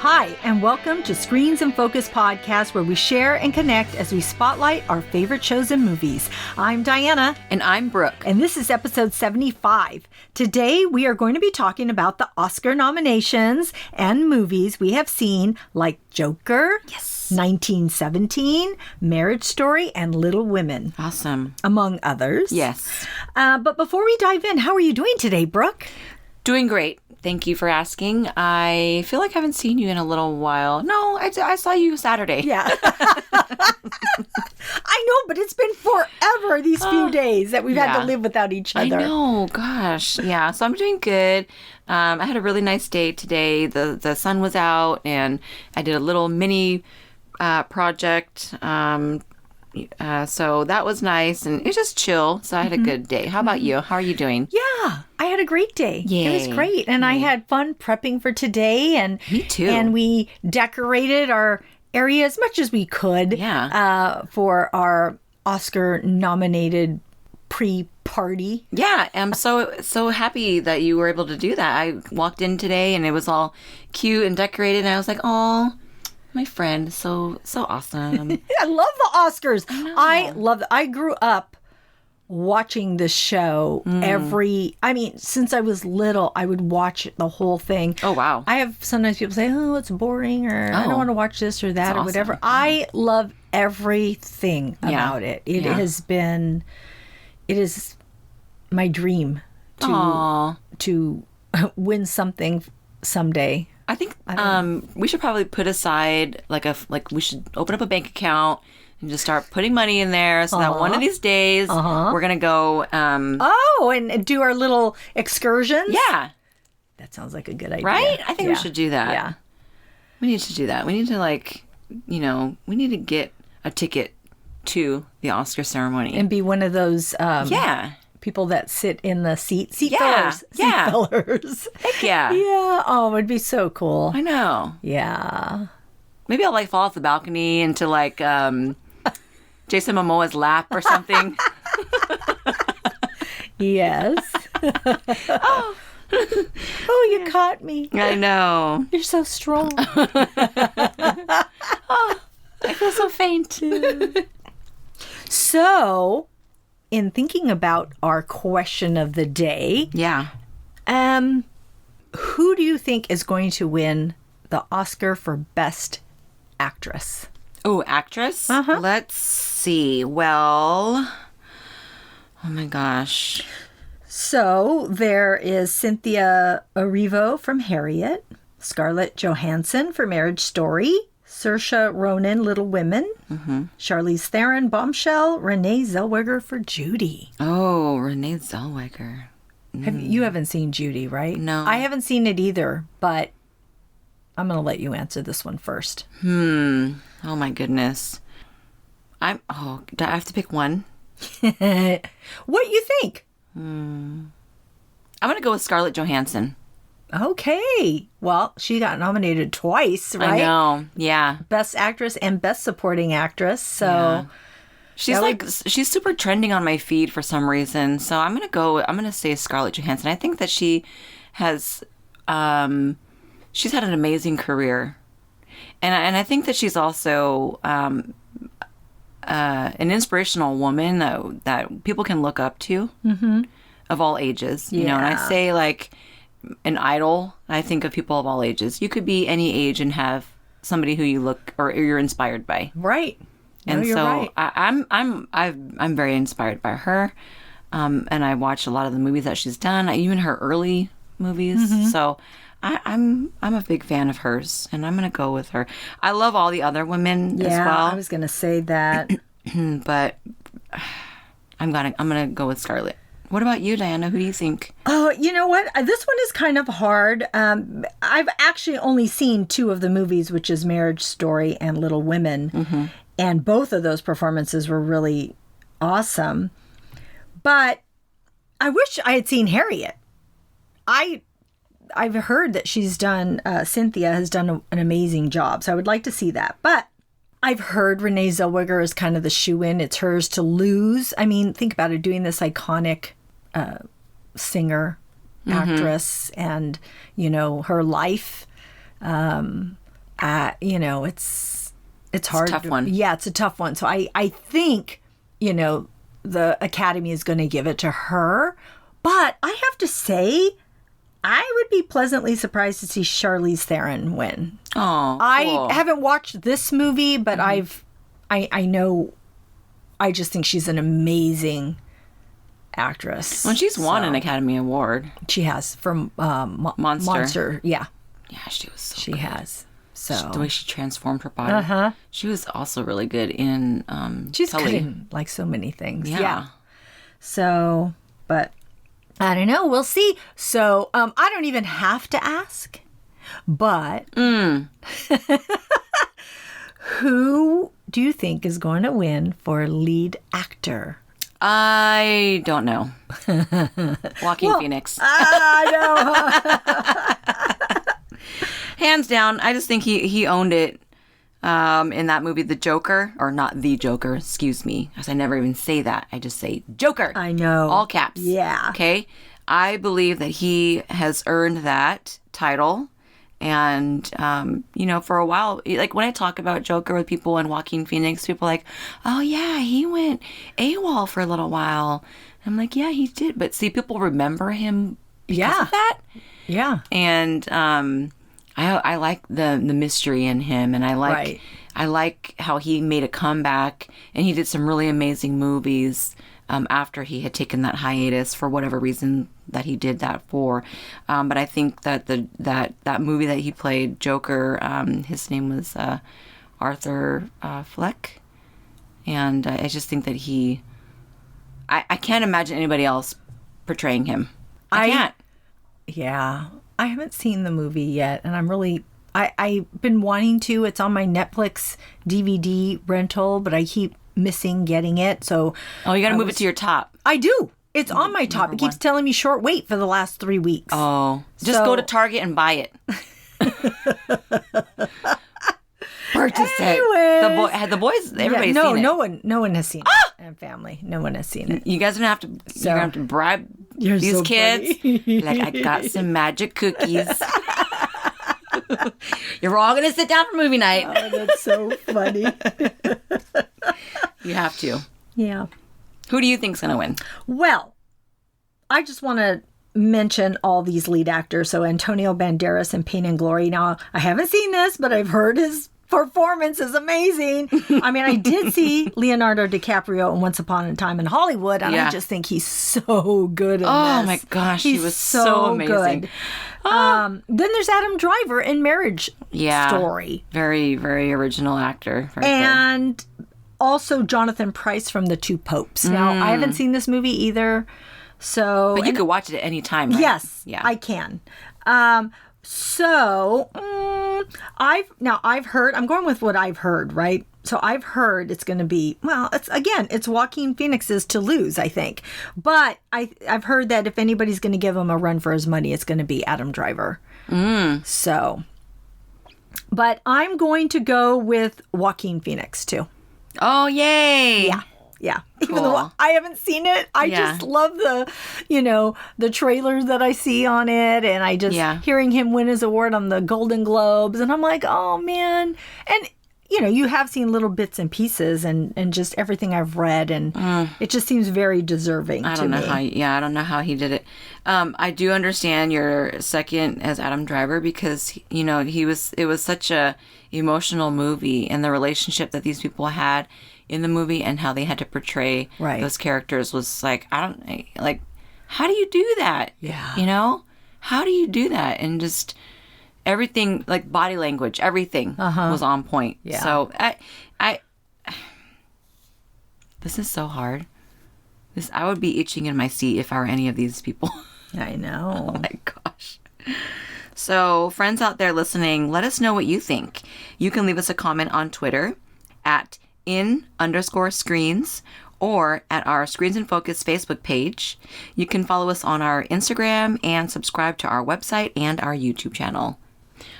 Hi, and welcome to Screens in Focus podcast, where we share and connect as we spotlight our favorite shows and movies. I'm Diana. And I'm Brooke. And this is episode 75. Today, we are going to be talking about the Oscar nominations and movies we have seen, like Joker, Yes, 1917, Marriage Story, and Little Women. Awesome. Among others. Yes. But before we dive in, how are you doing today, Brooke? Doing great. Thank you for asking. I feel like I haven't seen you in a little while. No, I saw you Saturday. Yeah. I know, but it's been forever, these few days that we've had to live without each other. I know. Gosh. Yeah. So I'm doing good. I had a really nice day today. The sun was out, and I did a little mini project. So that was nice, and it was just chill. So I had a good day. How about you? How are you doing? Yeah, I had a great day. Yay. It was great. And I had fun prepping for today. And Me too. And we decorated our area as much as we could for our Oscar-nominated pre-party. Yeah, I'm so happy that you were able to do that. I walked in today, and it was all cute and decorated, and I was like, oh, my friend, so awesome. I love the Oscars. I grew up watching this show since I was little, I would watch the whole thing. Oh, wow. I have sometimes people say, oh, it's boring, or I don't want to watch this or that, or whatever. Awesome. I love everything about it. It is my dream to win something someday. I think we should probably put aside we should open up a bank account and just start putting money in there so that one of these days we're gonna go. And do our little excursions. Yeah, that sounds like a good idea, right? I think we should do that. Yeah, we need to do that. We need to we need to get a ticket to the Oscar ceremony and be one of those. People that sit in the seat fillers. Yeah. Seat fillers. Heck yeah. Yeah. Oh, it would be so cool. I know. Yeah. Maybe I'll fall off the balcony into Jason Momoa's lap or something. Yes. Oh, you caught me. I know. You're so strong. I feel so faint. So, in thinking about our question of the day, who do you think is going to win the Oscar for Best Actress? Oh, actress? Let's see. Well, oh my gosh. So there is Cynthia Erivo from Harriet, Scarlett Johansson for Marriage Story, Saoirse Ronan, Little Women, Charlize Theron, Bombshell, Renee Zellweger for Judy. Oh, Renee Zellweger. You haven't seen Judy, right? No. I haven't seen it either, but I'm going to let you answer this one first. Oh my goodness. Do I have to pick one? What you think? I'm going to go with Scarlett Johansson. Okay. Well, she got nominated twice, right? I know. Yeah. Best Actress and Best Supporting Actress. So she's super trending on my feed for some reason. So I'm going to say Scarlett Johansson. I think that she has she's had an amazing career. And I think that she's also an inspirational woman that people can look up to of all ages. You know, and I say an idol, I think of people of all ages. You could be any age and have somebody who you look or you're inspired by. Right. And you're so right. I'm very inspired by her. And I watch a lot of the movies that she's done, even her early movies. So I'm a big fan of hers, and I'm going to go with her. I love all the other women as well. I was going to say that. But I'm going to go with Scarlett. What about you, Diana? Who do you think? Oh, you know what? This one is kind of hard. I've actually only seen two of the movies, which is Marriage Story and Little Women. And both of those performances were really awesome. But I wish I had seen Harriet. I've heard that she's done, Cynthia has done an amazing job. So I would like to see that. But I've heard Renee Zellweger is kind of the shoe-in. It's hers to lose. I mean, think about it, doing this iconic singer, actress, and, you know, her life. it's hard. It's a tough one. Yeah, it's a tough one. So I think, the Academy is going to give it to her. But I have to say, I would be pleasantly surprised to see Charlize Theron win. Oh, cool. I haven't watched this movie, but I know, I just think she's an amazing actress. Well, she's won an Academy Award. She has from Monster. Yeah, Yeah, she was so she good. has. So The way she transformed her body. She was also really good in she's Tully. good in like so many things. Yeah. So, but I don't know. We'll see. So I don't even have to ask, but who do you think is going to win for lead actor? I don't know. Joaquin Phoenix. I know. Hands down, I just think he owned it in that movie, The Joker. Or not The Joker, excuse me. Because I never even say that. I just say Joker. I know. All caps. Yeah. Okay? I believe that he has earned that title. And, for a while, like when I talk about Joker with people and Joaquin Phoenix, people are like, oh, yeah, he went AWOL for a little while. I'm like, yeah, he did. But see, people remember him because of that. Yeah. And I like the mystery in him, and I like how he made a comeback, and he did some really amazing movies after he had taken that hiatus for whatever reason that he did that for. But I think that that movie that he played, Joker, his name was Arthur Fleck, and I just think that I can't imagine anybody else portraying him. I can't. Yeah. I haven't seen the movie yet, and I'm really... I've been wanting to. It's on my Netflix DVD rental, but I keep missing getting it. So you got to move it to your top. I do. It's on my top. It keeps telling me short wait for the last 3 weeks. Oh, just go to Target and buy it. Purchase it. The boys, everybody's seen it. No one has seen it. And family, no one has seen it. You guys are gonna have to. You're gonna have to bribe these kids. Like, I got some magic cookies. You're all gonna sit down for movie night. Oh, that's so funny. You have to. Yeah. Who do you think's gonna win? Well, I just want to mention all these lead actors. So Antonio Banderas in Pain and Glory. Now, I haven't seen this, but I've heard his performance is amazing. I mean, I did see Leonardo DiCaprio in Once Upon a Time in Hollywood, and I just think he's so good in this. Oh my gosh, he was so amazing. Good. Then there's Adam Driver in Marriage Story. Very, very original actor. And also Jonathan Pryce from The Two Popes. Now, I haven't seen this movie either. So, but you could watch it at any time, right? Yes, yeah. I can. I've heard, I'm going with what I've heard, right? So I've heard it's going to be, it's Joaquin Phoenix's to lose, I think. But I've heard that if anybody's going to give him a run for his money, it's going to be Adam Driver. So, but I'm going to go with Joaquin Phoenix too. Oh, yay. Yeah. Cool. Even though I haven't seen it, I just love the trailers that I see on it, and I just hearing him win his award on the Golden Globes, and I'm like, oh man. And you have seen little bits and pieces and just everything I've read, and it just seems very deserving to me. I don't know how he did it. I do understand your second as Adam Driver because, it was such a emotional movie, and the relationship that these people had in the movie and how they had to portray those characters was like, how do you do that? Yeah. How do you do that? And just everything, like body language, everything was on point. Yeah. So I this is so hard. I would be itching in my seat if I were any of these people. I know. Oh my gosh. So friends out there listening, let us know what you think. You can leave us a comment on Twitter at @in_screens or at our Screens in Focus Facebook page. You can follow us on our Instagram and subscribe to our website and our YouTube channel.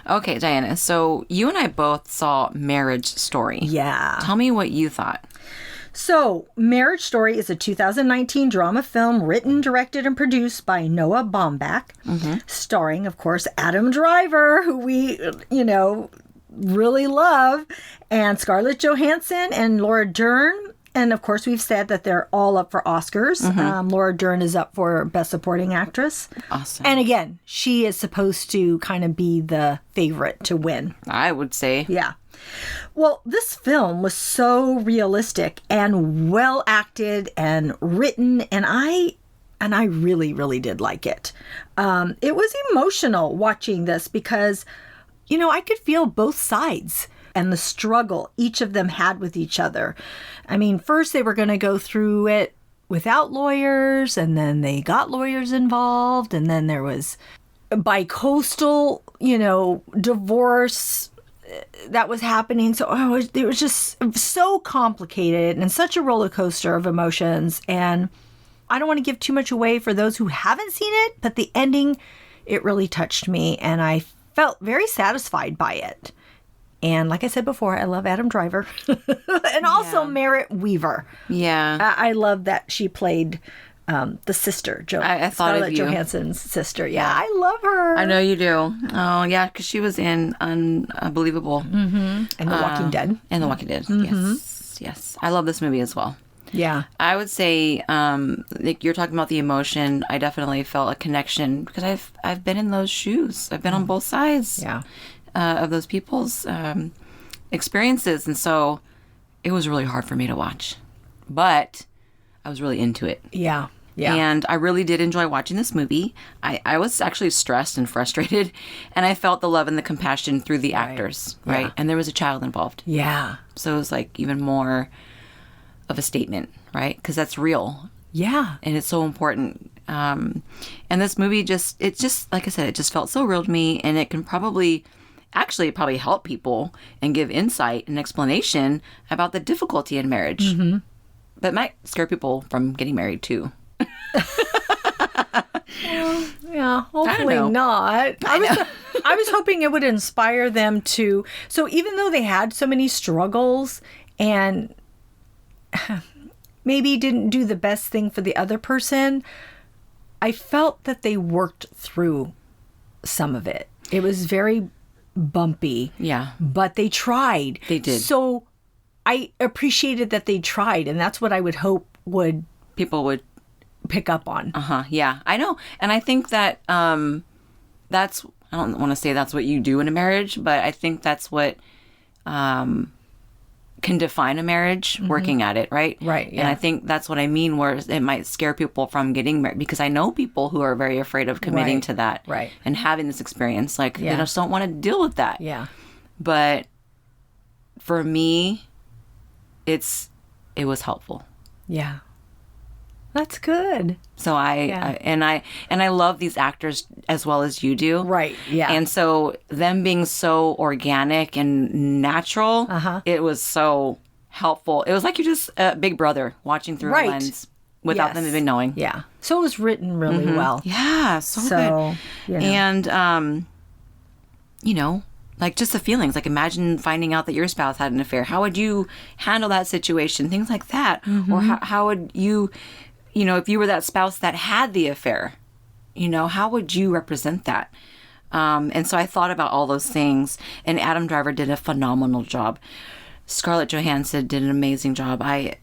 Okay, Diana, so you and I both saw Marriage Story. Yeah. Tell me what you thought. So, Marriage Story is a 2019 drama film written, directed, and produced by Noah Baumbach, starring, of course, Adam Driver, who we, really love. And Scarlett Johansson and Laura Dern. And of course, we've said that they're all up for Oscars. Laura Dern is up for Best Supporting Actress. Awesome. And again, she is supposed to kind of be the favorite to win. I would say. Yeah. Well, this film was so realistic and well acted and written, and I really, really did like it. It was emotional watching this because, I could feel both sides and the struggle each of them had with each other. I mean, first they were going to go through it without lawyers, and then they got lawyers involved, and then there was bi-coastal, divorce that was happening. So it was just so complicated and such a roller coaster of emotions. And I don't want to give too much away for those who haven't seen it, but the ending, it really touched me, and I felt very satisfied by it. And like I said before, I love Adam Driver and also Merritt Weaver. Yeah. I love that she played the sister, I thought Scarlett of you. Johansson's sister. Yeah, I love her. I know you do. Oh, yeah, because she was in Unbelievable. And The Walking Dead. And The Walking Dead. Yes. I love this movie as well. Yeah. I would say, like you're talking about the emotion, I definitely felt a connection because I've been in those shoes. I've been on both sides. Yeah. Of those people's experiences. And so it was really hard for me to watch. But I was really into it. Yeah. Yeah. And I really did enjoy watching this movie. I was actually stressed and frustrated. And I felt the love and the compassion through the actors. Right. Yeah. And there was a child involved. Yeah. So it was like even more of a statement. Right. Because that's real. Yeah. And it's so important. And this movie it just, like I said, it just felt so real to me. And it can probably help people and give insight and explanation about the difficulty in marriage. But it might scare people from getting married too. Yeah, hopefully not. I was hoping it would inspire them to. So even though they had so many struggles and maybe didn't do the best thing for the other person, I felt that they worked through some of it. It was very bumpy. Yeah. But they tried. They did. So I appreciated that they tried, and that's what I would hope people would pick up on. Yeah, I know. And I think that that's, I don't want to say that's what you do in a marriage, but I think that's what can define a marriage, working at it, right? Right, yeah. And I think that's what I mean, where it might scare people from getting married, because I know people who are very afraid of committing to that. Right. And having this experience. Like, they just don't want to deal with that. Yeah. But for me, it was helpful. Yeah. That's good. So I love these actors as well as you do. Right. Yeah. And so them being so organic and natural, it was so helpful. It was like you're just a big brother watching through a lens without them even knowing. Yeah. So it was written really well. Yeah. So good. And, like just the feelings, like imagine finding out that your spouse had an affair. How would you handle that situation? Things like that. Or how would you, if you were that spouse that had the affair, how would you represent that? And so I thought about all those things, and Adam Driver did a phenomenal job. Scarlett Johansson did an amazing job. Like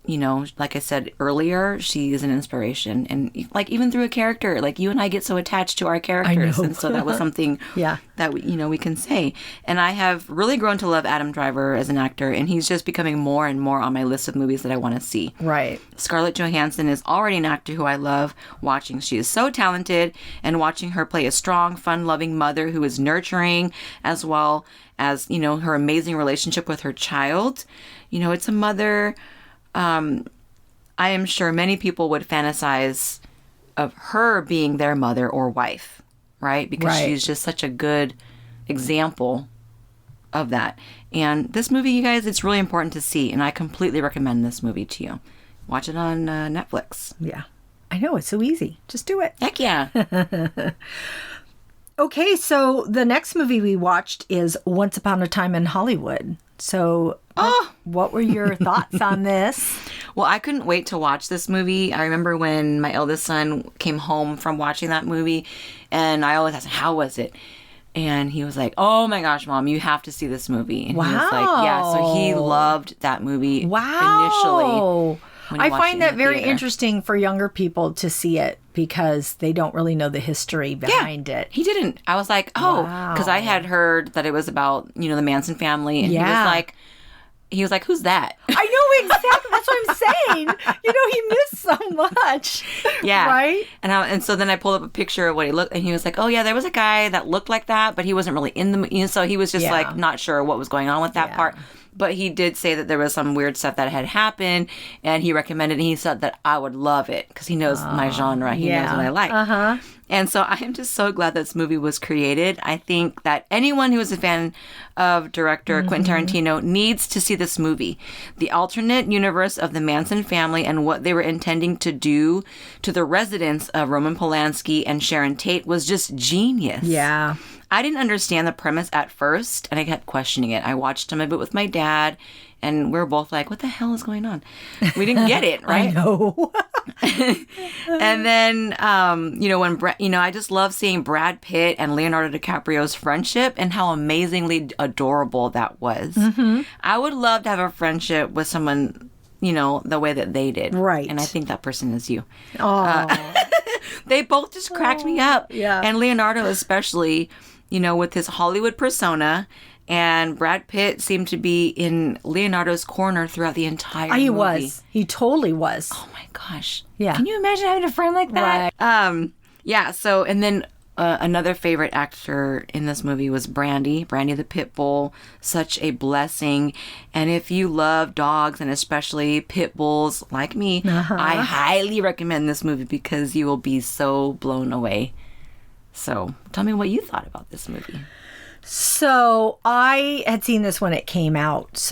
I said earlier, she is an inspiration. And like even through a character, like you and I get so attached to our characters. And so that was something that we can say. And I have really grown to love Adam Driver as an actor, and he's just becoming more and more on my list of movies that I want to see. Right. Scarlett Johansson is already an actor who I love watching. She is so talented, and watching her play a strong, fun-loving mother who is nurturing, as well as, her amazing relationship with her child. It's a mother. I am sure many people would fantasize of her being their mother or wife, right? Because she's just such a good example of that. And this movie, you guys, it's really important to see, and I completely recommend this movie to you. Watch it on Netflix. Yeah. I know, it's so easy. Just do it. Heck yeah. Okay, so the next movie we watched is Once Upon a Time in Hollywood. So what were your thoughts on this? Well, I couldn't wait to watch this movie. I remember when my eldest son came home from watching that movie, and I always asked him, how was it? And he was like, "Oh my gosh, Mom, you have to see this movie." And he was like, Wow. "Yeah." So he loved that movie Wow. initially. When he I watched it find in that the very theater. interesting for younger people to see it because they don't really know the history behind it. He didn't. I was like, "Oh," Wow. because I had heard that it was about, the Manson family, and Yeah. he was like, "Who's that?" I know exactly. That's what I'm saying. He missed so much. Yeah. Right? And so then I pulled up a picture of what he looked, and he was like, "Oh yeah, there was a guy that looked like that, but he wasn't really in the." So he was just Yeah. like not sure what was going on with that Yeah. part. But he did say that there was some weird stuff that had happened, and he recommended. And he said that I would love it because he knows my genre. He knows what I like. Uh-huh. And so I am just so glad this movie was created. I think that anyone who is a fan of director Quentin Tarantino needs to see this movie. The alternate universe of the Manson family and what they were intending to do to the residents of Roman Polanski and Sharon Tate was just genius. Yeah. I didn't understand the premise at first, and I kept questioning it. I watched some of it with my dad, and we were both like, what the hell is going on? We didn't get it, right? I know. And then, when I just love seeing Brad Pitt and Leonardo DiCaprio's friendship and how amazingly adorable that was. Mm-hmm. I would love to have a friendship with someone, the way that they did. Right. And I think that person is you. Oh. They both just cracked me up. Yeah. And Leonardo especially, with his Hollywood persona. And Brad Pitt seemed to be in Leonardo's corner throughout the entire movie. He was. He totally was. Oh my gosh. Yeah. Can you imagine having a friend like that? Right. Yeah. So, and then another favorite actor in this movie was Brandy the pit bull. Such a blessing. And if you love dogs and especially pit bulls like me, I highly recommend this movie because you will be so blown away. So tell me what you thought about this movie. So I had seen this when it came out.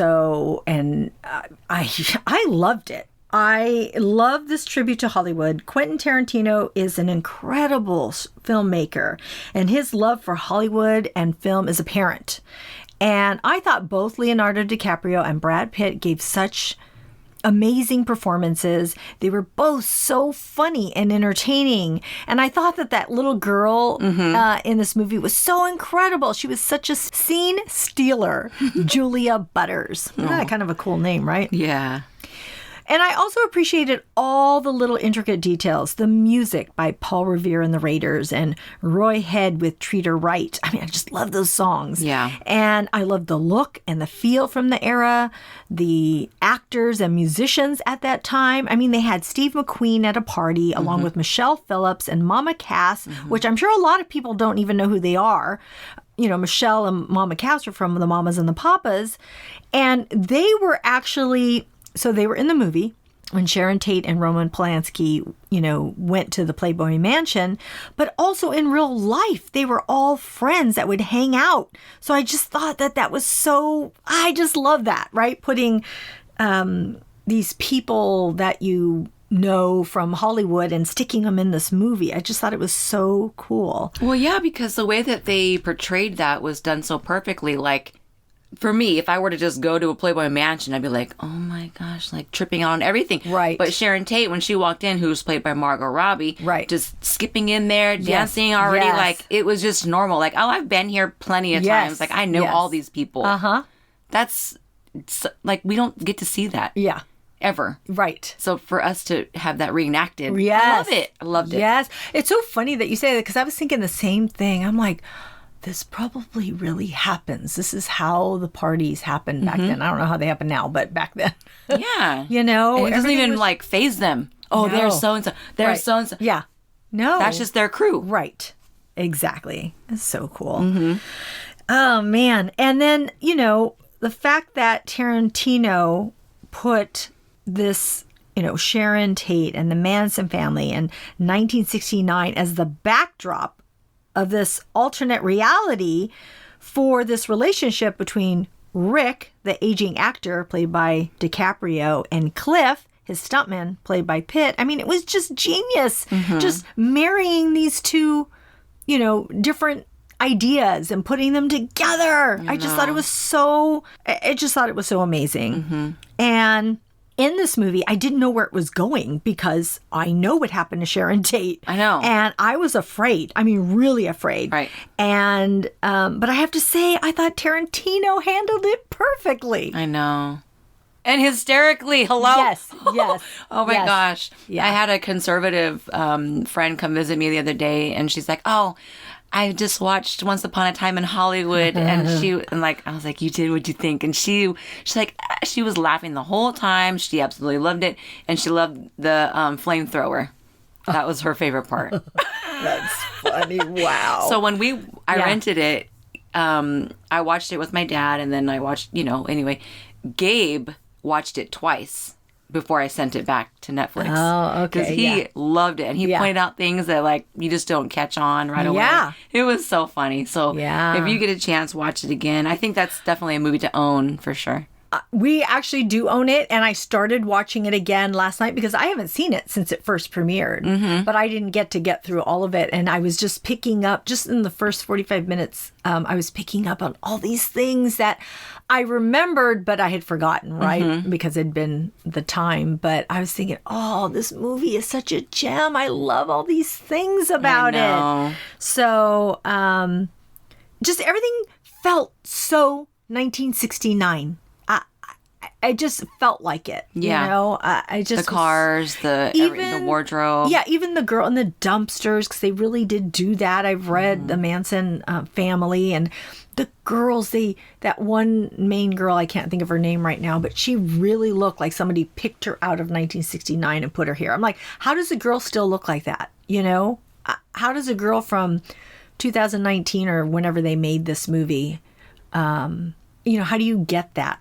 And I loved it. I love this tribute to Hollywood. Quentin Tarantino is an incredible filmmaker, and his love for Hollywood and film is apparent. And I thought both Leonardo DiCaprio and Brad Pitt gave such amazing performances. They were both so funny and entertaining. And I thought that little girl in this movie was so incredible. She was such a scene stealer. Julia Butters. Isn't that kind of a cool name, right? Yeah. And I also appreciated all the little intricate details. The music by Paul Revere and the Raiders and Roy Head with Treat Her Right. I mean, I just love those songs. Yeah. And I love the look and the feel from the era, the actors and musicians at that time. I mean, they had Steve McQueen at a party along with Michelle Phillips and Mama Cass, which I'm sure a lot of people don't even know who they are. Michelle and Mama Cass are from the Mamas and the Papas. And they were actually... So they were in the movie when Sharon Tate and Roman Polanski, went to the Playboy Mansion, but also in real life, they were all friends that would hang out. So I just thought that was so, I just love that, right? Putting these people that you know from Hollywood and sticking them in this movie. I just thought it was so cool. Well, yeah, because the way that they portrayed that was done so perfectly. Like, for me, if I were to just go to a Playboy Mansion, I'd be like, oh my gosh, like tripping out on everything. Right. But Sharon Tate, when she walked in, who's played by Margot Robbie, right, just skipping in there, dancing already, like it was just normal. Like, oh, I've been here plenty of times. Like, I know all these people. That's like, we don't get to see that. Yeah. Ever. Right. So for us to have that reenacted, yes. I love it. I loved it. Yes. It's so funny that you say that because I was thinking the same thing. I'm like, this probably really happens. This is how the parties happened back then. I don't know how they happen now, but back then. Yeah. You know? And it doesn't even like phase them. Oh, No. they're so-and-so. They're so-and-so. Yeah. No. That's just their crew. Right. Exactly. It's so cool. Oh, man. And then, the fact that Tarantino put this, Sharon Tate and the Manson family in 1969 as the backdrop of this alternate reality for this relationship between Rick, the aging actor played by DiCaprio, and Cliff, his stuntman played by Pitt. I mean, it was just genius. Just marrying these two, different ideas and putting them together. I just thought it was so amazing. And in this movie, I didn't know where it was going because I know what happened to Sharon Tate. I know. And I was afraid. I mean, really afraid. Right. And, but I have to say, I thought Tarantino handled it perfectly. I know. And hysterically, hello? Yes, yes. Oh my gosh. Yeah. I had a conservative friend come visit me the other day, and she's like, oh, I just watched Once Upon a Time in Hollywood, and I was like, you did? What'd you think? And she's like, she was laughing the whole time. She absolutely loved it, and she loved the flamethrower. That was her favorite part. That's funny. Wow. So when I rented it, I watched it with my dad, and then I watched, anyway, Gabe watched it twice before I sent it back to Netflix. Oh, okay. Because he loved it. And he pointed out things that, you just don't catch on right away. Yeah. It was so funny. So Yeah. if you get a chance, watch it again. I think that's definitely a movie to own for sure. We actually do own it, and I started watching it again last night because I haven't seen it since it first premiered, but I didn't get through all of it, and I was just picking up, just in the first 45 minutes, I was picking up on all these things that I remembered, but I had forgotten, right? Because it'd been the time, but I was thinking, oh, this movie is such a gem. I love all these things about it. So, just everything felt so 1969. I just felt like it. Yeah. You know, I just the cars, the wardrobe. Yeah, even the girl in the dumpsters, because they really did do that. I've read the Manson family, and the girls. That one main girl, I can't think of her name right now, but she really looked like somebody picked her out of 1969 and put her here. I'm like, how does a girl still look like that? You know, how does a girl from 2019 or whenever they made this movie, how do you get that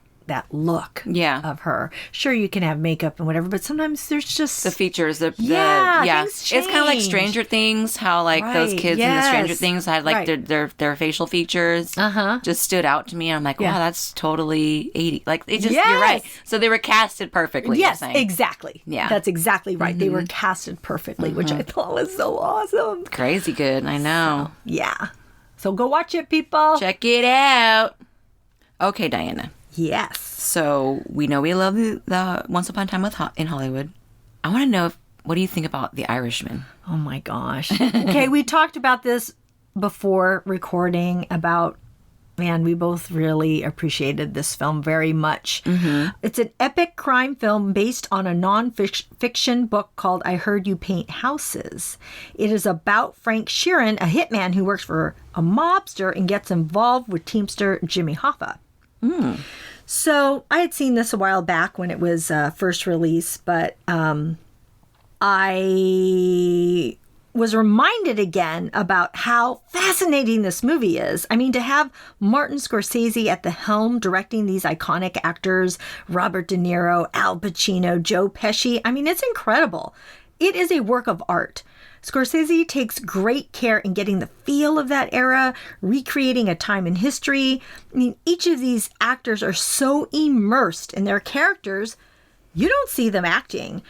look of her? Sure, you can have makeup and whatever, but sometimes there's just the features. Things change. It's kind of like Stranger Things, how those kids in the Stranger Things had their facial features just stood out to me. And I'm like, wow, that's totally 80. Like they just, you're right. So they were casted perfectly. Yes, exactly. Yeah, that's exactly right. They were casted perfectly, which I thought was so awesome. Crazy good. I know. So, yeah. So go watch it, people. Check it out. Okay, Diana. Yes. So we know we love the Once Upon a Time in Hollywood. I want to know what do you think about The Irishman? Oh my gosh. Okay, we talked about this before recording about, man, we both really appreciated this film very much. It's an epic crime film based on a non-fiction book called I Heard You Paint Houses. It is about Frank Sheeran, a hitman who works for a mobster and gets involved with teamster Jimmy Hoffa. So I had seen this a while back when it was first released, but I was reminded again about how fascinating this movie is. I mean, to have Martin Scorsese at the helm directing these iconic actors, Robert De Niro, Al Pacino, Joe Pesci, I mean, it's incredible. It is a work of art. Scorsese takes great care in getting the feel of that era, recreating a time in history. I mean, each of these actors are so immersed in their characters, you don't see them acting.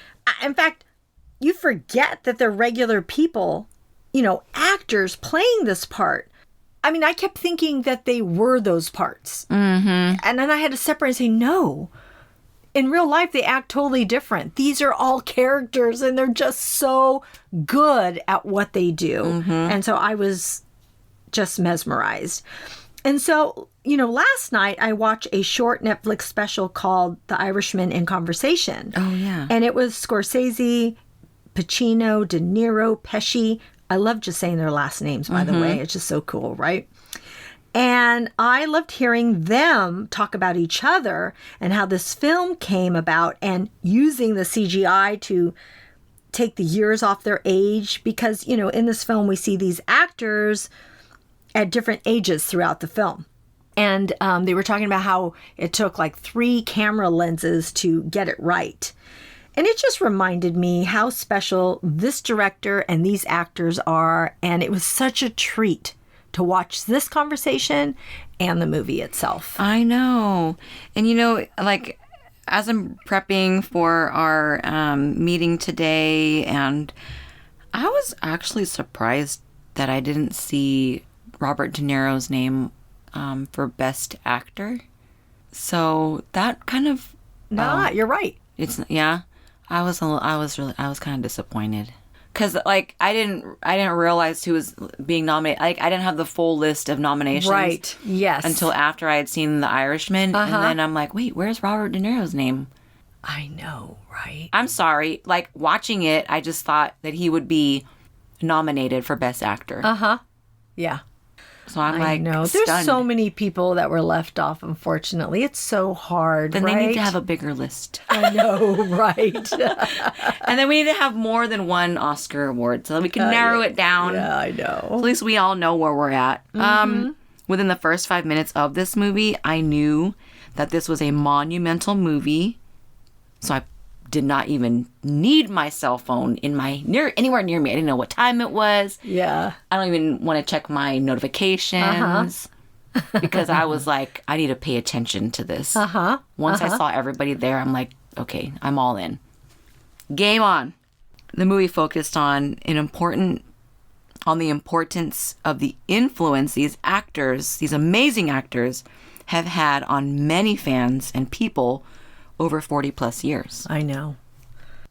In fact, you forget that they're regular people, actors playing this part. I mean, I kept thinking that they were those parts. And then I had to separate and say, no. In real life, they act totally different. These are all characters, and they're just so good at what they do. And so I was just mesmerized. And so, last night I watched a short Netflix special called The Irishman in Conversation. Oh, yeah. And it was Scorsese, Pacino, De Niro, Pesci. I love just saying their last names, by the way. It's just so cool, right? And I loved hearing them talk about each other and how this film came about and using the CGI to take the years off their age. Because, in this film, we see these actors at different ages throughout the film. And they were talking about how it took like 3 camera lenses to get it right. And it just reminded me how special this director and these actors are. And it was such a treat to watch this conversation and the movie itself. I know. And as I'm prepping for our meeting today, and I was actually surprised that I didn't see Robert De Niro's name for Best Actor. So that kind of... You're right. It's yeah. I was kind of disappointed because like I didn't realize who was being nominated. Like I didn't have the full list of nominations, Right. Yes. until after I had seen The Irishman, and then I'm like, wait, where's Robert De Niro's name? I know, right? I'm sorry. Like watching it, I just thought that he would be nominated for Best Actor. Yeah. So I'm I like, know. stunned. There's so many people that were left off, unfortunately. It's so hard, Then right? they need to have a bigger list. I know, right? And then we need to have more than one Oscar award so that we can narrow it down. Yeah, I know. At least we all know where we're at. Within the first 5 minutes of this movie, I knew that this was a monumental movie. So I did not even need my cell phone anywhere near me. I didn't know what time it was. Yeah. I don't even want to check my notifications because I was like, I need to pay attention to this. Once I saw everybody there, I'm like, okay, I'm all in. Game on. The movie focused on the importance of the influence these actors, these amazing actors, have had on many fans and people over 40 plus years. I know.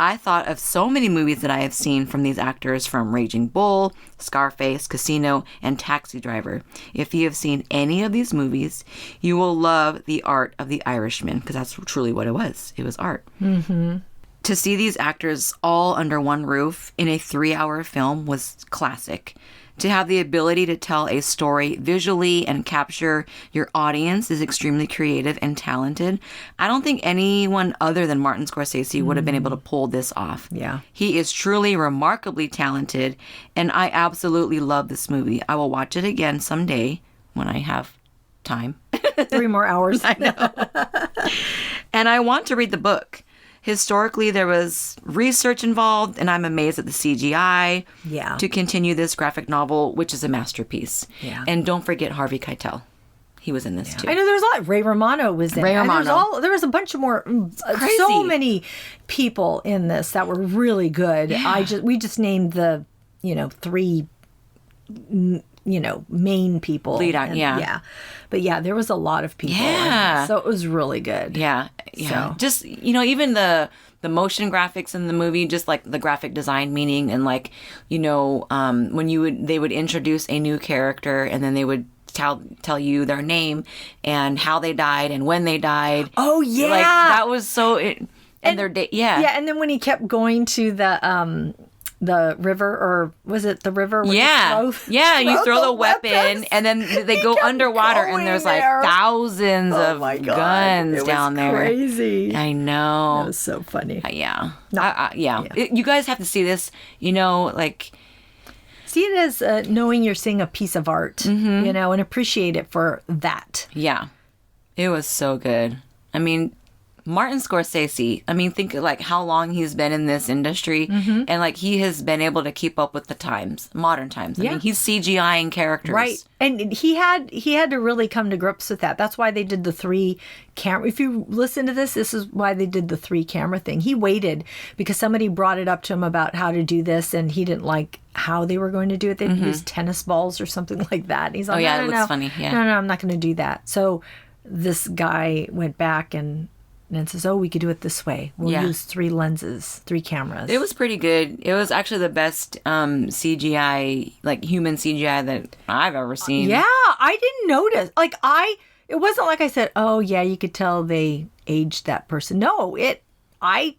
I thought of so many movies that I have seen from these actors, from Raging Bull, Scarface, Casino, and Taxi Driver. If you have seen any of these movies, you will love the art of The Irishman, because that's truly what it was. It was art. To see these actors all under one roof in a 3-hour film was classic. To have the ability to tell a story visually and capture your audience is extremely creative and talented. I don't think anyone other than Martin Scorsese would have been able to pull this off. Yeah. He is truly remarkably talented, and I absolutely love this movie. I will watch it again someday when I have time. 3 more hours. I know. And I want to read the book. Historically, there was research involved, and I'm amazed at the CGI to continue this graphic novel, which is a masterpiece. Yeah. And don't forget Harvey Keitel. He was in this, too. I know there's a lot. Ray Romano was in it. And there was a bunch of more, so many people in this that were really good. Yeah. We just named the, 3, main people. Lead out, Yeah. But yeah, there was a lot of people. Yeah. So it was really good. Yeah. So. Just, even the motion graphics in the movie, just like the graphic design meaning, and like, when they would introduce a new character and then they would tell you their name and how they died and when they died. Oh yeah. Like that was so and their day. Yeah. Yeah. And then when he kept going to the river, or was it the river? Where you throw the weapon and then they go underwater and there's like thousands of guns down there. Crazy. I know. It was so funny. Yeah. You guys have to see this, like... See it as knowing you're seeing a piece of art, and appreciate it for that. Yeah. It was so good. I mean... Martin Scorsese, think like how long he's been in this industry, and like he has been able to keep up with the times, modern times. I mean, he's CGIing characters. Right. And he had to really come to grips with that. That's why they did the 3 camera. If you listen to this is why they did the 3 camera thing. He waited because somebody brought it up to him about how to do this, and he didn't like how they were going to do it. They used tennis balls or something like that. And he's like, it looks funny. Yeah. No, I'm not going to do that. So this guy went back and says, we could do it this way. We'll use 3 lenses, 3 cameras. It was pretty good. It was actually the best CGI, like human CGI that I've ever seen. Yeah, I didn't notice. It wasn't like I said, oh yeah, you could tell they aged that person. No, I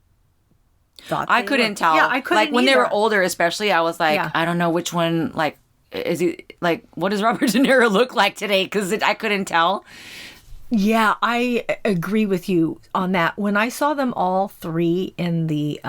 thought I couldn't tell. Yeah, I couldn't. Like when they were older, especially, I was like, Yeah. I don't know which one. Like, is he like? What does Robert De Niro look like today? Because I couldn't tell. Yeah, I agree with you on that. When I saw them all 3 in the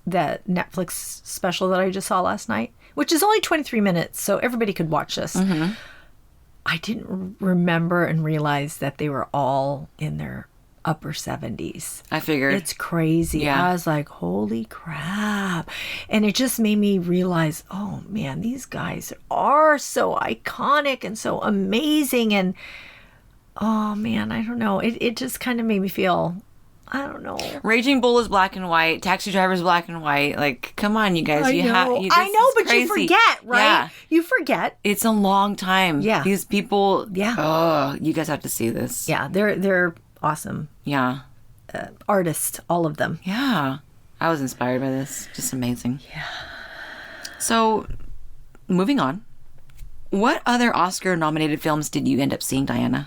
Netflix special that I just saw last night, which is only 23 minutes, so everybody could watch this. I didn't remember and realize that they were all in their upper 70s. I figured. It's crazy. Yeah. I was like, holy crap. And it just made me realize, oh man, these guys are so iconic and so amazing. And oh man, I don't know. It just kind of made me feel, I don't know. Raging Bull is black and white. Taxi Driver is black and white. Like, come on, you guys. I know, but crazy. you forget, right? Yeah. You forget. It's a long time. Yeah. These people. Yeah. Oh, you guys have to see this. Yeah, they're awesome. Yeah. artists, all of them. Yeah. I was inspired by this. Just amazing. Yeah. So, moving on. What other Oscar-nominated films did you end up seeing, Diana?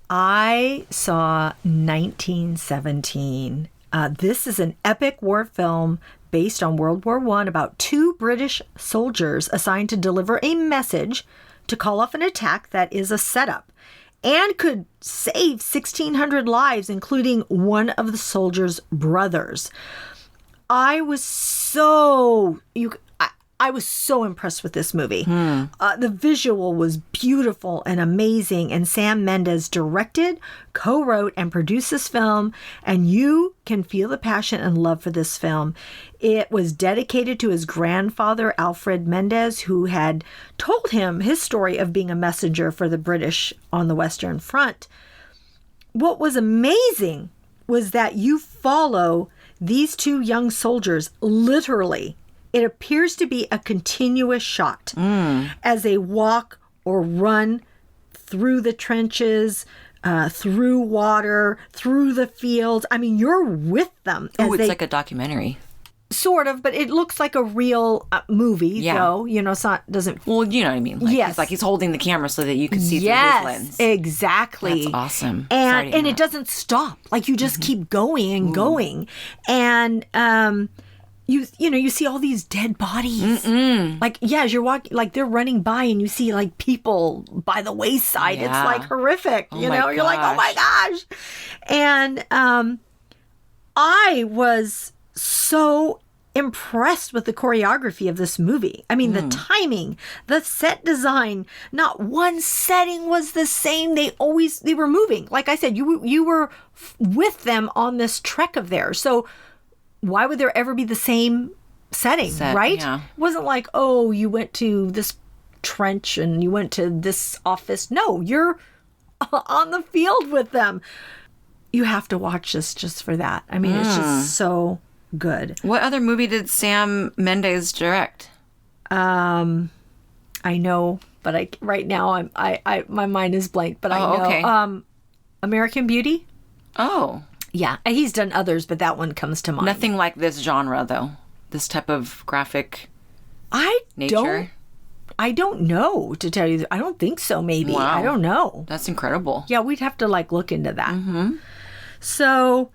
I saw 1917. This is an epic war film based on World War I about 2 British soldiers assigned to deliver a message to call off an attack that is a setup and could save 1,600 lives, including one of the soldiers' brothers. I was so impressed with this movie. The visual was beautiful and amazing, and Sam Mendes directed, co-wrote, and produced this film, and you can feel the passion and love for this film. It was dedicated to his grandfather, Alfred Mendes, who had told him his story of being a messenger for the British on the Western Front. What was amazing was that you follow these 2 young soldiers literally. It appears to be a continuous shot as they walk or run through the trenches, through water, through the fields. I mean, you're with them. Oh, it's like a documentary. Sort of, but it looks like a real movie, though. You know, it's not, doesn't... Well, you know what I mean. Like, yes. He's holding the camera so that you can see through his lens. Exactly. That's awesome. And it doesn't stop. Like, you just keep going and going. And... You see all these dead bodies. Like, as you're walking, like they're running by and you see like people by the wayside. It's like horrific. You're like, oh my gosh. And I was so impressed with the choreography of this movie. I mean, the timing, the set design, not one setting was the same. They were moving. Like I said, you were with them on this trek of theirs. So why would there ever be the same setting, right? Yeah. It wasn't like, oh, you went to this trench and you went to this office. No, you're on the field with them. You have to watch this just for that. I mean, it's just so good. What other movie did Sam Mendes direct? I know, but right now I my mind is blank. But I know. Okay. American Beauty. Oh. Yeah, he's done others, but that one comes to mind. Nothing like this genre, though. This type of graphic nature. I don't know, to tell you. I don't think so, maybe. Wow. I don't know. That's incredible. Yeah, we'd have to, look into that. So,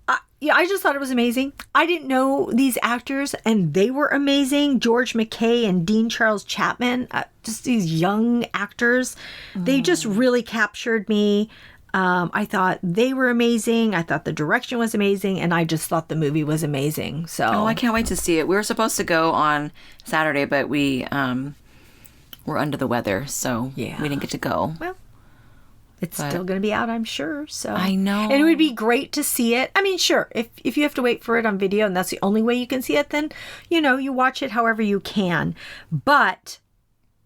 I just thought it was amazing. I didn't know these actors, and they were amazing. George McKay and Dean Charles Chapman, just these young actors. They just really captured me. I thought they were amazing. I thought the direction was amazing. And I just thought the movie was amazing. So I can't wait to see it. We were supposed to go on Saturday, but we were under the weather. So we didn't get to go. Well, it's still going to be out, I'm sure. So I know. And it would be great to see it. I mean, sure, if you have to wait for it on video and that's the only way you can see it, then, you watch it however you can. But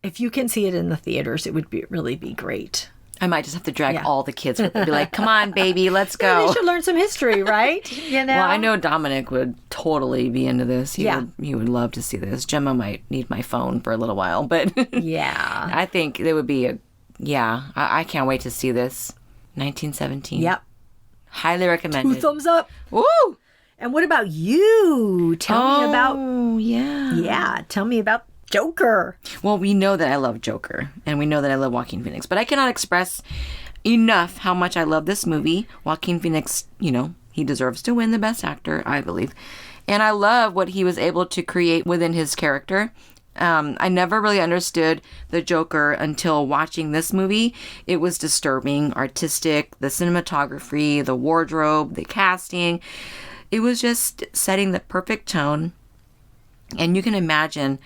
if you can see it in the theaters, it would really be great. I might just have to drag all the kids with me. Be like, come on, baby, let's go. Yeah, they should learn some history, right? Well, I know Dominic would totally be into this. He would love to see this. Gemma might need my phone for a little while, but yeah, I think it would be I can't wait to see this. 1917. Yep. Highly recommended. 2 thumbs up. Woo! And what about you? Tell me about... Oh, yeah. Yeah, tell me about Joker. Well, we know that I love Joker, and we know that I love Joaquin Phoenix, but I cannot express enough how much I love this movie. Joaquin Phoenix, he deserves to win the Best Actor, I believe. And I love what he was able to create within his character. I never really understood the Joker until watching this movie. It was disturbing, artistic, the cinematography, the wardrobe, the casting. It was just setting the perfect tone. And you can imagine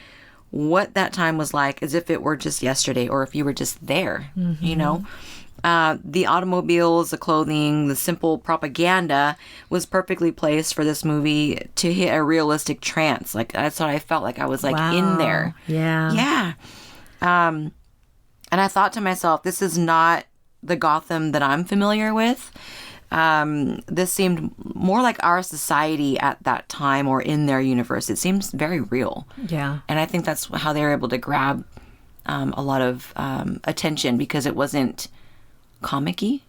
what that time was like as if it were just yesterday or if you were just there, The automobiles, the clothing, the simple propaganda was perfectly placed for this movie to hit a realistic trance. Like, that's what I felt like. I was in there. Yeah. Yeah. And I thought to myself, this is not the Gotham that I'm familiar with. This seemed more like our society at that time or in their universe. It seems very real. Yeah. And I think that's how they were able to grab a lot of attention because it wasn't comic-y.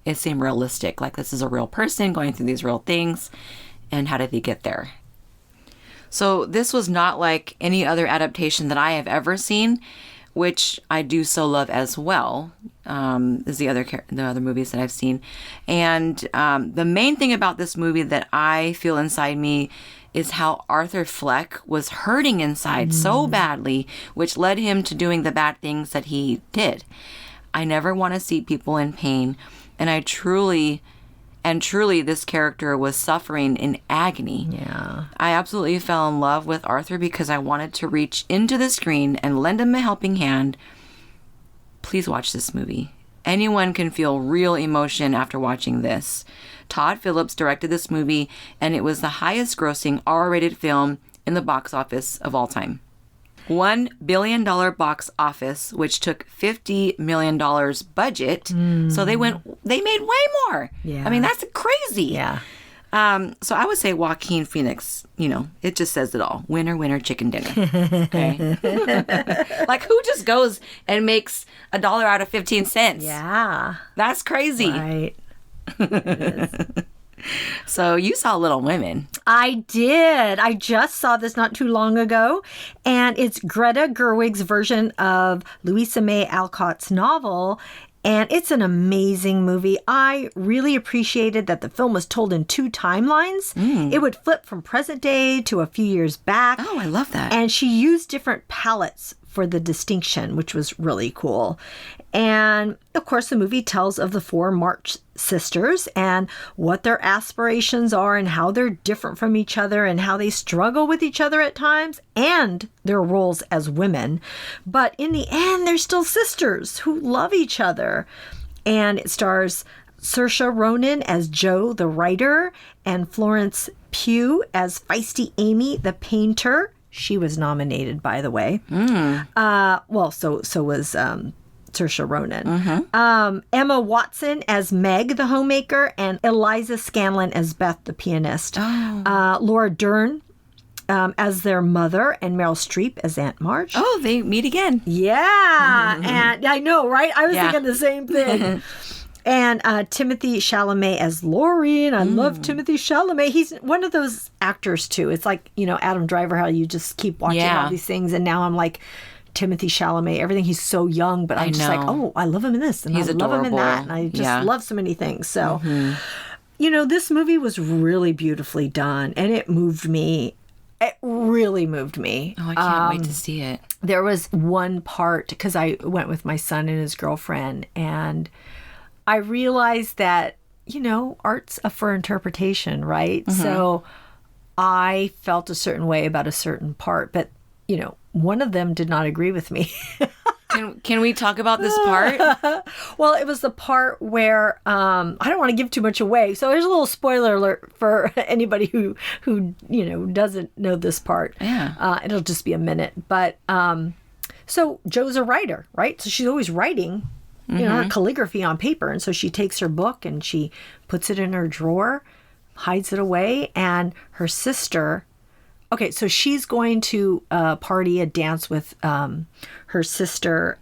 it seemed realistic. Like, this is a real person going through these real things, and how did they get there? So this was not like any other adaptation that I have ever seen, which I do so love as well, is the other movies that I've seen. And the main thing about this movie that I feel inside me is how Arthur Fleck was hurting inside so badly, which led him to doing the bad things that he did. I never want to see people in pain, and truly, this character was suffering in agony. Yeah. I absolutely fell in love with Arthur because I wanted to reach into the screen and lend him a helping hand. Please watch this movie. Anyone can feel real emotion after watching this. Todd Phillips directed this movie, and it was the highest grossing R-rated film in the box office of all time. $1 billion box office, which took $50 million budget. So they made way more. Yeah. I mean, that's crazy. Yeah. So I would say Joaquin Phoenix, it just says it all. Winner, winner, chicken dinner. Okay. Like, who just goes and makes $1 out of 15 cents? Yeah. That's crazy. Right. So you saw Little Women. I did. I just saw this not too long ago, and it's Greta Gerwig's version of Louisa May Alcott's novel, and it's an amazing movie. I really appreciated that the film was told in 2 timelines. It would flip from present day to a few years back. Oh, I love that. And she used different palettes for the distinction, which was really cool. And of course, the movie tells of the 4 March sisters and what their aspirations are and how they're different from each other and how they struggle with each other at times and their roles as women. But in the end, they're still sisters who love each other. And it stars Saoirse Ronan as Jo, the writer, and Florence Pugh as feisty Amy, the painter. She was nominated, by the way. So was Saoirse Ronan. Emma Watson as Meg, the homemaker, and Eliza Scanlon as Beth, the pianist. Laura Dern as their mother, and Meryl Streep as Aunt Marge. Oh, they meet again. Yeah. And I know, right? I was thinking the same thing. And Timothée Chalamet as Laurie, and I love Timothée Chalamet. He's one of those actors, too. It's like, Adam Driver, how you just keep watching all these things, and now I'm like, Timothée Chalamet, everything. He's so young, but I'm just like, oh, I love him in this, and he's I love him in that, adorable. and I just love so many things. So, this movie was really beautifully done, and it moved me. It really moved me. Oh, I can't wait to see it. There was one part, because I went with my son and his girlfriend, and I realized that, art's up for interpretation, right? So I felt a certain way about a certain part, but, one of them did not agree with me. Can we talk about this part? Well, it was the part where I don't want to give too much away. So there's a little spoiler alert for anybody who doesn't know this part. Yeah. It'll just be a minute. But so Jo's a writer, right? So she's always writing, her calligraphy on paper. And so she takes her book and she puts it in her drawer, hides it away, and her sister... Okay, so she's going to a dance with her sister,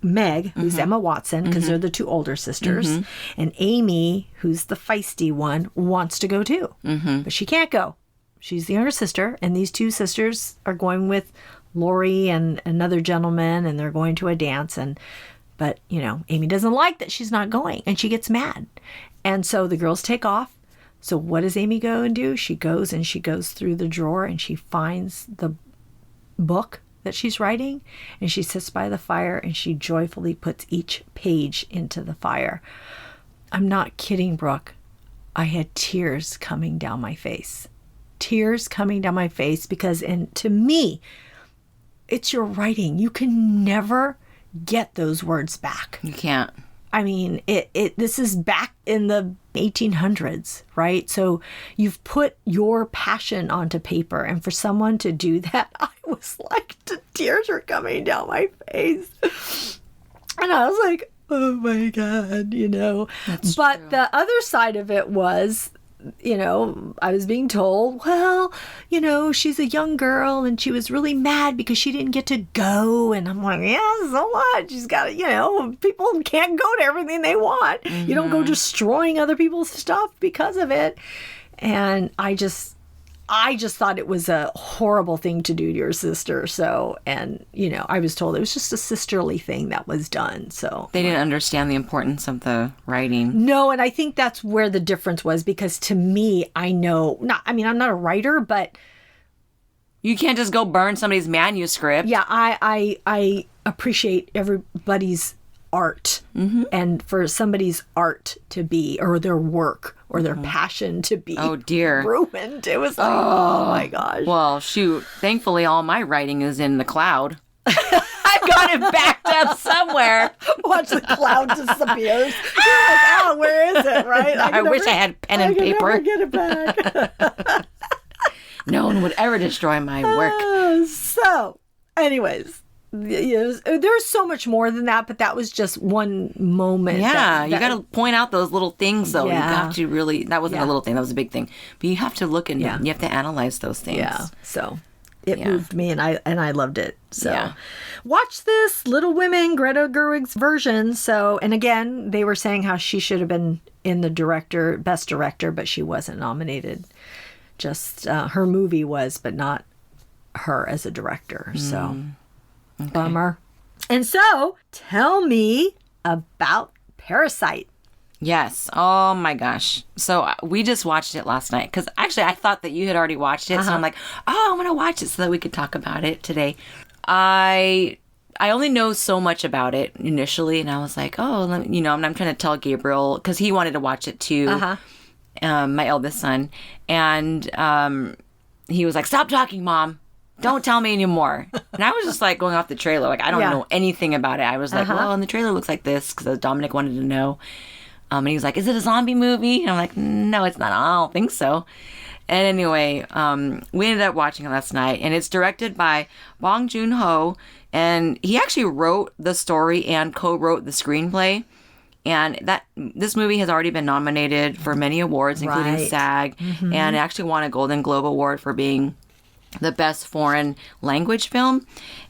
Meg, who's Emma Watson, because they're the 2 older sisters. And Amy, who's the feisty one, wants to go too. But she can't go. She's the younger sister, and these 2 sisters are going with Laurie and another gentleman, and they're going to a dance. But Amy doesn't like that she's not going, and she gets mad. And so the girls take off. So what does Amy go and do? She goes through the drawer and she finds the book that she's writing, and she sits by the fire and she joyfully puts each page into the fire. I'm not kidding, Brooke. I had tears coming down my face. Tears coming down my face because, and to me, it's your writing. You can never get those words back. You can't. I mean, this is back in the 1800s, right? So you've put your passion onto paper, and for someone to do that, I was like, the tears were coming down my face. And I was like, oh my God, That's But true. the other side of it was I was being told, well, she's a young girl and she was really mad because she didn't get to go. And I'm like, yeah, so what? She's got, people can't go to everything they want. You don't go destroying other people's stuff because of it. And I just thought it was a horrible thing to do to your sister. So, and, I was told it was just a sisterly thing that was done. So they didn't understand the importance of the writing. No, and I think that's where the difference was, because to me, I'm not a writer, but you can't just go burn somebody's manuscript. Yeah, I appreciate everybody's art, and for somebody's art to be, or their work, or their passion to be ruined. It was like, oh my gosh. Well, shoot. Thankfully, all my writing is in the cloud. I've got it backed up somewhere. Watch the cloud disappears. You're like, oh, where is it, right? I wish I had pen and paper. I can never get it back. No one would ever destroy my work. So, anyways. There's so much more than that, but that was just one moment. Yeah, you got to point out those little things, though. Yeah. You have to really, that wasn't a little thing, that was a big thing. But you have to look and you have to analyze those things. Yeah, so it moved me, and I loved it. So watch this Little Women, Greta Gerwig's version. So, and again, they were saying how she should have been in the best director, but she wasn't nominated. Just her movie was, but not her as a director. So. Okay. Bummer. And so, tell me about Parasite. Yes. Oh my gosh. So we just watched it last night, because actually I thought that you had already watched it. So I'm like, I'm going to watch it so that we could talk about it today. I only know so much about it initially, and I was like, and I'm trying to tell Gabriel, because he wanted to watch it too, my eldest son. And he was like, stop talking, Mom. Don't tell me anymore. And I was just like going off the trailer. Like, I don't know anything about it. I was like, well, and the trailer looks like this, because Dominic wanted to know. And he was like, is it a zombie movie? And I'm like, no, it's not. I don't think so. And anyway, we ended up watching it last night. And it's directed by Bong Joon-ho. And he actually wrote the story and co-wrote the screenplay. And this movie has already been nominated for many awards, including SAG. And it actually won a Golden Globe Award for being the best foreign language film,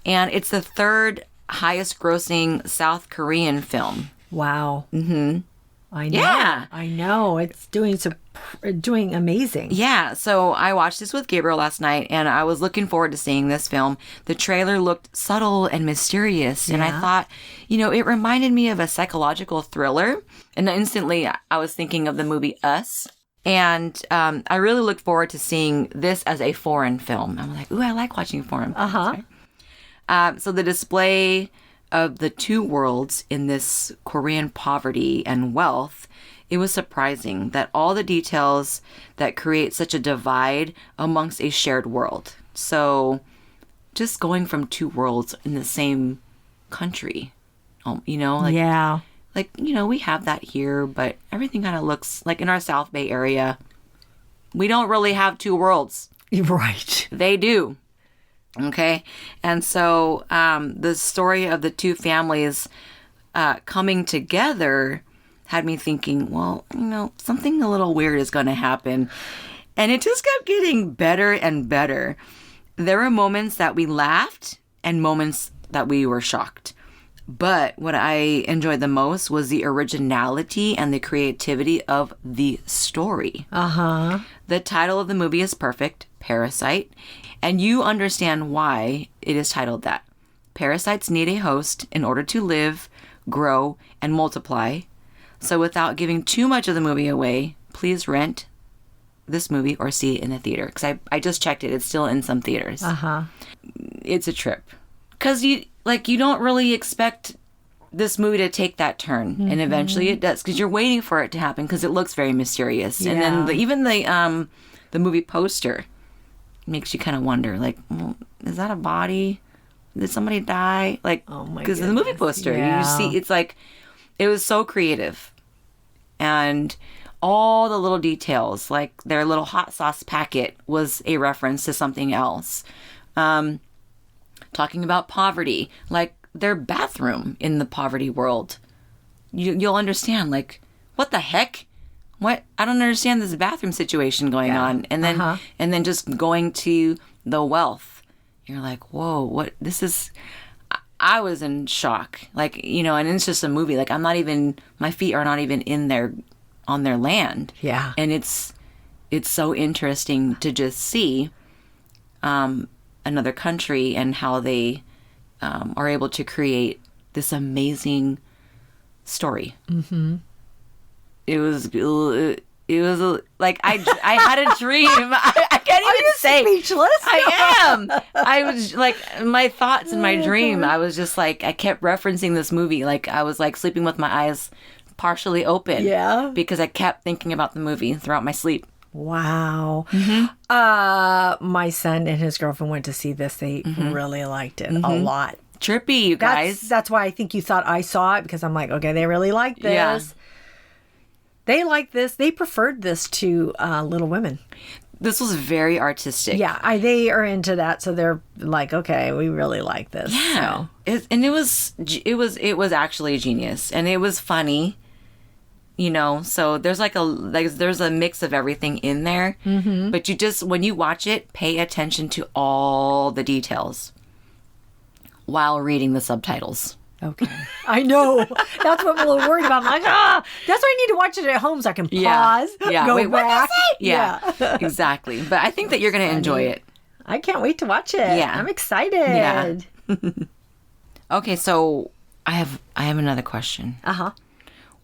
and it's the third highest grossing South Korean film. Wow. I know. Yeah. I know. It's doing amazing. Yeah. So I watched this with Gabriel last night, and I was looking forward to seeing this film. The trailer looked subtle and mysterious, and I thought, it reminded me of a psychological thriller. And instantly I was thinking of the movie Us. And I really look forward to seeing this as a foreign film. I'm like, ooh, I like watching foreign films. Right? So the display of the two worlds in this Korean poverty and wealth, it was surprising that all the details that create such a divide amongst a shared world. So just going from two worlds in the same country, Like, we have that here, but everything kind of looks like in our South Bay area. We don't really have two worlds. Right. They do. Okay. And so the story of the two families coming together had me thinking, well, something a little weird is going to happen. And it just kept getting better and better. There were moments that we laughed and moments that we were shocked. But what I enjoyed the most was the originality and the creativity of the story. The title of the movie is perfect, Parasite, and you understand why it is titled that. Parasites need a host in order to live, grow, and multiply. So without giving too much of the movie away, please rent this movie or see it in the theater. Because I just checked it. It's still in some theaters. It's a trip. Because you don't really expect this movie to take that turn. And eventually it does. Because you're waiting for it to happen because it looks very mysterious. And then even the movie poster makes you kind of wonder, like, well, is that a body? Did somebody die? Like, oh my because in the movie poster, you see, it's like, it was so creative. And all the little details, like their little hot sauce packet was a reference to something else. Talking about poverty, like their bathroom in the poverty world. You'll understand, like, what the heck? what? I don't understand this bathroom situation going on. And then just going to the wealth. You're like, whoa, what? This is... I was in shock. Like, you know, and it's just a movie. Like, my feet are not even on their land. Yeah. And it's so interesting to just see another country and how they are able to create this amazing story. Mm-hmm. It was like I had a dream. I can't even say. Speechless? I am. I was like, my thoughts in my dream. I was just like, I kept referencing this movie. Like, I was like sleeping with my eyes partially open. Yeah. Because I kept thinking about the movie throughout my sleep. Wow. My son and his girlfriend went to see this. They really liked it a lot. Trippy, you guys. That's why I think you thought I saw it, because I'm like, okay, they really like this. Yeah. They like this. They preferred this to Little Women. This was very artistic. Yeah, they are into that, so they're like, okay, we really like this. Yeah, so. it was actually genius, and it was funny. You know, so there's there's a mix of everything in there. Mm-hmm. But you just, when you watch it, pay attention to all the details while reading the subtitles. Okay. I know. That's what I'm a little worried about. I'm like, that's why I need to watch it at home so I can pause, go Wait, back. Yeah, exactly. But I think that you're going to enjoy it. I can't wait to watch it. Yeah. I'm excited. Yeah. Okay, so I have another question. Uh-huh.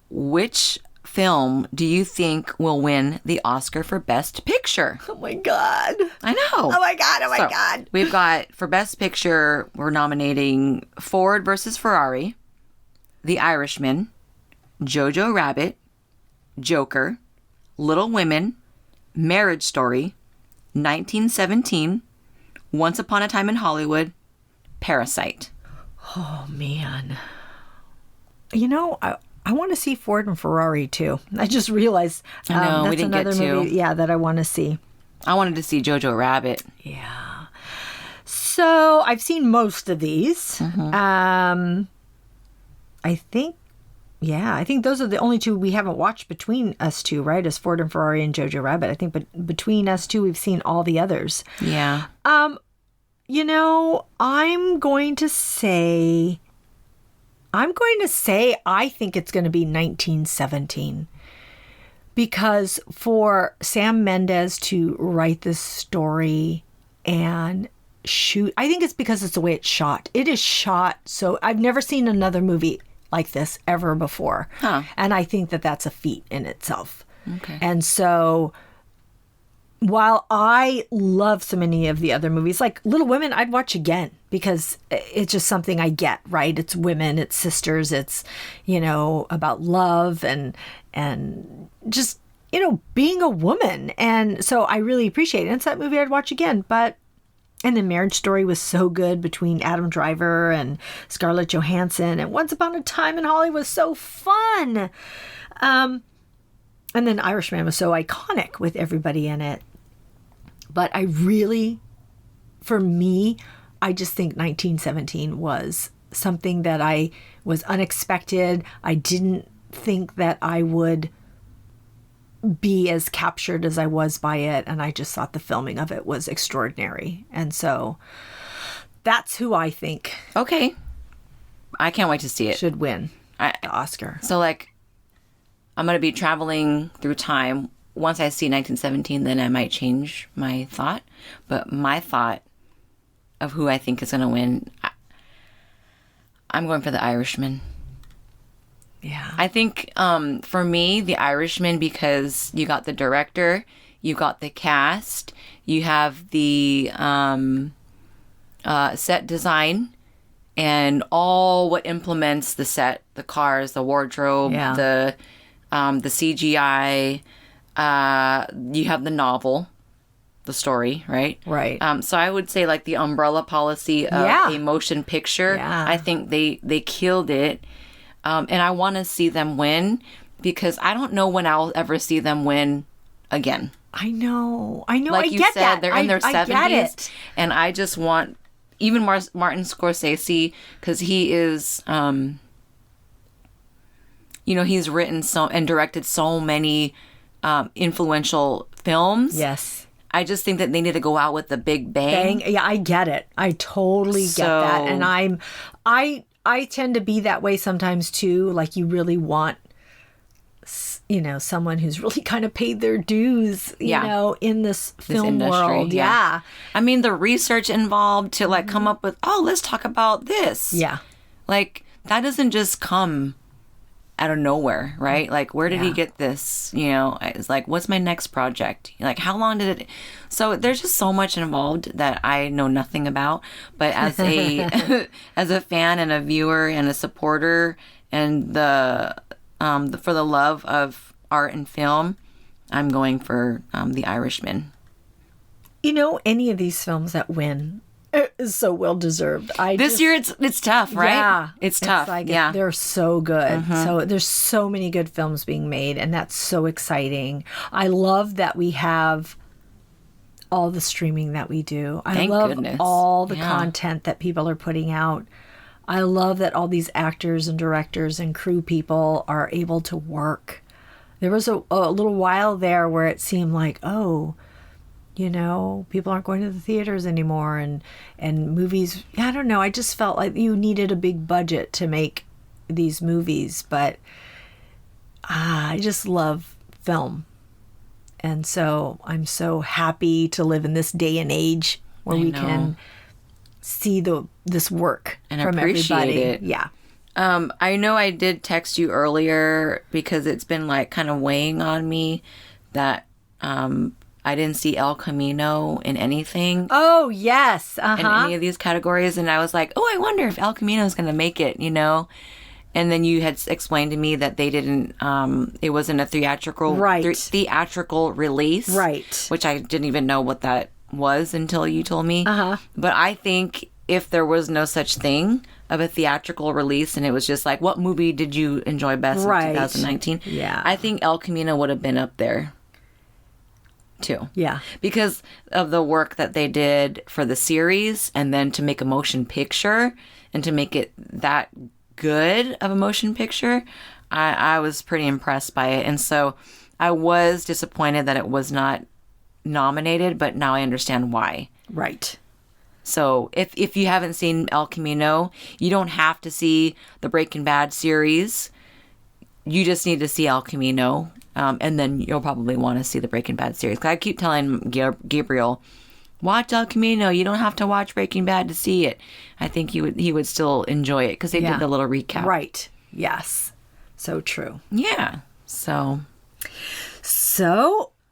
Which film do you think will win the Oscar for Best Picture? Oh my God. I know. Oh my God. We've got, for Best Picture, we're nominating Ford versus Ferrari, The Irishman, Jojo Rabbit, Joker, Little Women, Marriage Story, 1917, Once Upon a Time in Hollywood, Parasite. Oh, man. You know, I want to see Ford and Ferrari, too. I just realized I know, that's we didn't another get to. movie, that I want to see. I wanted to see Jojo Rabbit. Yeah. So I've seen most of these. Mm-hmm. I think those are the only two we haven't watched between us two, right? As Ford and Ferrari and Jojo Rabbit. I think, but between us two, we've seen all the others. Yeah. You know, I'm going to say I think it's going to be 1917. Because for Sam Mendes to write this story and shoot, I think it's because it's the way it's shot. It is shot so, I've never seen another movie like this ever before. Huh. And I think that that's a feat in itself. Okay. And so, while I love so many of the other movies, like Little Women, I'd watch again because it's just something I get, right? It's women, it's sisters, it's, you know, about love and just, you know, being a woman. And so I really appreciate it. And it's that movie I'd watch again. And the Marriage Story was so good between Adam Driver and Scarlett Johansson. And Once Upon a Time in Hollywood was so fun. And then Irishman was so iconic with everybody in it. But I really, for me, I just think 1917 was something that was unexpected. I didn't think that I would be as captured as I was by it. And I just thought the filming of it was extraordinary. And so that's who I think. Okay. I can't wait to see it. Should win the Oscar. So, like, I'm going to be traveling through time. Once I see 1917, then I might change my thought. But my thought of who I think is going to win, I'm going for The Irishman. Yeah. I think for me, The Irishman, because you got the director, you got the cast, you have the set design, and all what implements the set, the cars, the wardrobe, the CGI. You have the novel, the story, right? Right. So I would say like the umbrella policy of a motion picture. Yeah. I think they killed it. And I want to see them win because I don't know when I'll ever see them win again. I know. Like I you get said, that. they're in their 70s. I get it. And I just want, even Martin Scorsese, because he is, you know, he's written and directed so many influential films. Yes. I just think that they need to go out with the big bang. Yeah, I get it. I totally get that. And I tend to be that way sometimes too. Like you really want, someone who's really kind of paid their dues, you know, in this film industry, world. Yeah. I mean, the research involved to like come up with, let's talk about this. Yeah. Like that doesn't just come out of nowhere, right? Like, where did he get this? It's like, what's my next project? Like, how long did it? So there's just so much involved that I know nothing about. But as a as a fan and a viewer and a supporter and for the love of art and film, I'm going for The Irishman. Any of these films that win is so well deserved. This year it's tough, right? Yeah, it's tough. Like yeah, they're so good. So there's so many good films being made, and that's so exciting. I love that we have all the streaming that we do. Thank love goodness. all the content that people are putting out. I love that all these actors and directors and crew people are able to work. There was a little while there where it seemed like, people aren't going to the theaters anymore and movies. I don't know. I just felt like you needed a big budget to make these movies, but I just love film. And so I'm so happy to live in this day and age where we can see this work and from appreciate everybody. It. Yeah. I know I did text you earlier because it's been like kind of weighing on me that I didn't see El Camino in anything. Oh, yes. In any of these categories. And I was like, I wonder if El Camino is going to make it, And then you had explained to me that they didn't, it wasn't a theatrical release. Right. Which I didn't even know what that was until you told me. But I think if there was no such thing of a theatrical release and it was just like, what movie did you enjoy best in 2019? Yeah. I think El Camino would have been up there too. Yeah. Because of the work that they did for the series and then to make a motion picture and to make it that good of a motion picture, I was pretty impressed by it. And so I was disappointed that it was not nominated, but now I understand why. Right. So if you haven't seen El Camino, you don't have to see the Breaking Bad series. You just need to see El Camino. And then you'll probably want to see the Breaking Bad series. 'Cause I keep telling Gabriel, watch El Camino. You don't have to watch Breaking Bad to see it. I think he would still enjoy it because they did the little recap. Right. Yes. So true. Yeah. So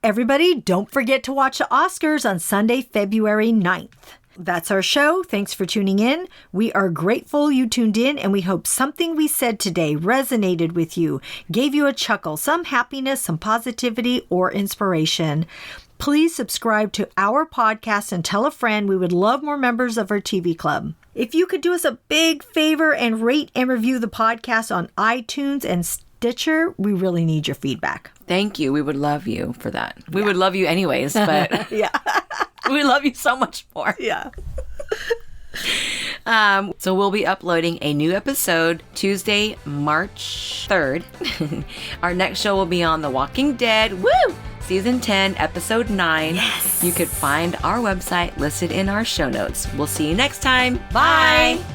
everybody, don't forget to watch the Oscars on Sunday, February 9th. That's our show. Thanks for tuning in. We are grateful you tuned in, and we hope something we said today resonated with you, gave you a chuckle, some happiness, some positivity, or inspiration. Please subscribe to our podcast and tell a friend. We would love more members of our TV club. If you could do us a big favor and rate and review the podcast on iTunes and Stitcher, we really need your feedback. Thank you. We would love you for that. We would love you anyways, but we love you so much more. Yeah. So we'll be uploading a new episode Tuesday, March 3rd. Our next show will be on The Walking Dead. Woo! Season 10, Episode 9. Yes. You could find our website listed in our show notes. We'll see you next time. Bye. Bye.